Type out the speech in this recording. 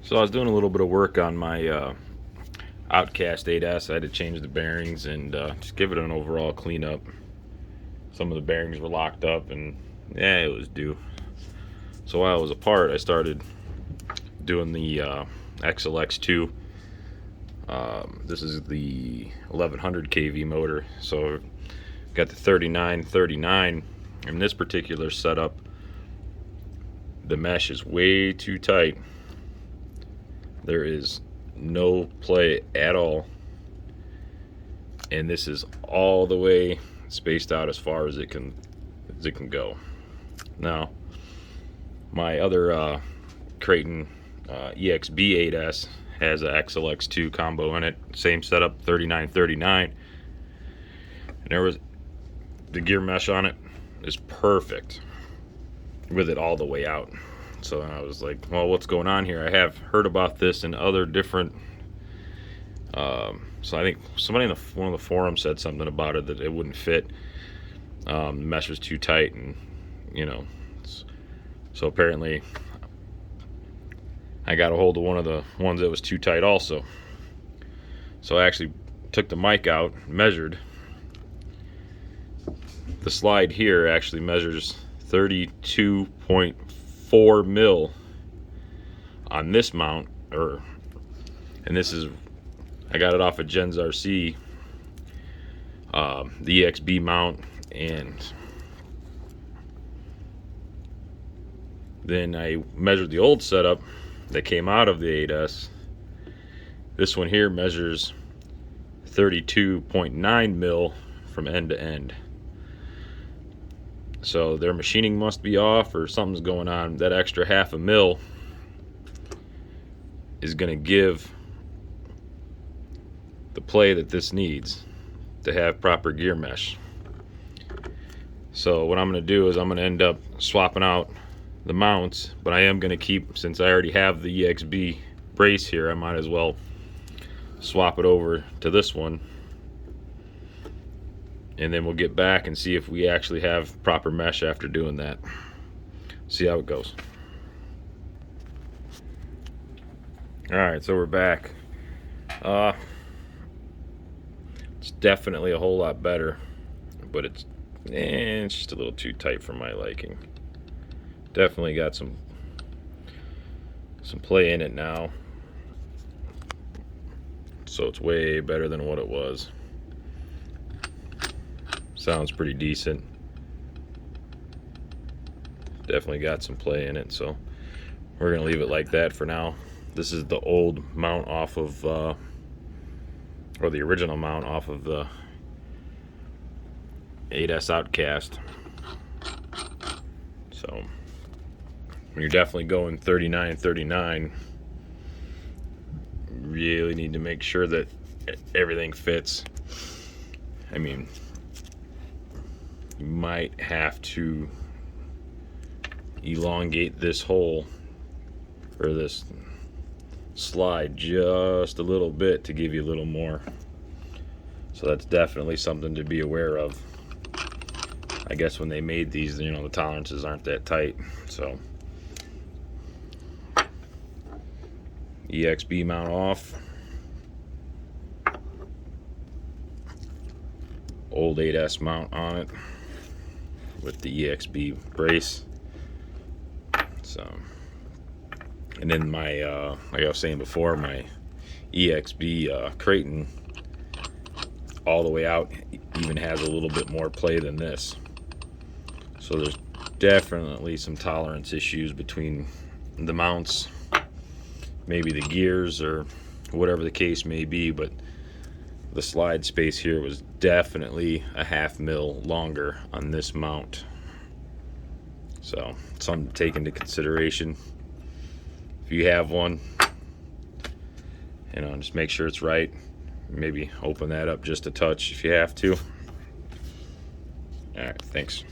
So I was doing a little bit of work on my Outcast 8S. I had to change the bearings and just give it an overall cleanup. Some of the bearings were locked up and yeah, it was due. So while I was apart, I started doing the XLX2. This is the 1100 kV motor. So got the 3939. In this particular setup, the mesh is way too tight. There is no play at all, and this is all the way spaced out as far as it can go. Now, my other Creighton EXB 8S has a XLX2 combo in it, same setup, 3939, and there was the gear mesh on it is perfect with it all the way out. So I was like, well, what's going on here? I have heard about this in other different so I think somebody in one of the forums said something about it, that it wouldn't fit. The mesh was too tight, and you know, so apparently I got a hold of one of the ones that was too tight also. So I actually took the mic out, measured. The slide here actually measures 32.4 mil on this mount, and this is, I got it off of Jen's RC, the EXB mount, and then I measured the old setup that came out of the 8S. This one here measures 32.9 mil from end to end. So their machining must be off, or something's going on. That extra half a mil is going to give the play that this needs to have proper gear mesh. So what I'm going to do is I'm going to end up swapping out the mounts, but I am going to keep, since I already have the EXB brace here, I might as well swap it over to this one, and then we'll get back and see if we actually have proper mesh after doing that. See how it goes. Alright, so we're back. It's definitely a whole lot better, but it's just a little too tight for my liking. Definitely got some play in it now, so it's way better than what it was. Sounds pretty decent. Definitely got some play in it, so we're gonna leave it like that for now. This is the old mount off of or the original mount off of the 8S Outcast. So when you're definitely going 3939, you really need to make sure that everything fits. I mean, you might have to elongate this hole, or this slide, just a little bit to give you a little more. So that's definitely something to be aware of. I guess when they made these, you know, the tolerances aren't that tight. So EXB mount off, old 8S mount on it with the EXB brace. So, and then my like I was saying before, my EXB Creighton all the way out even has a little bit more play than this. So there's definitely some tolerance issues between the mounts, maybe the gears, or whatever the case may be, but the slide space here was definitely a half mil longer on this mount. So something to take into consideration. If you have one, you know, just make sure it's right. Maybe open that up just a touch if you have to. All right, thanks.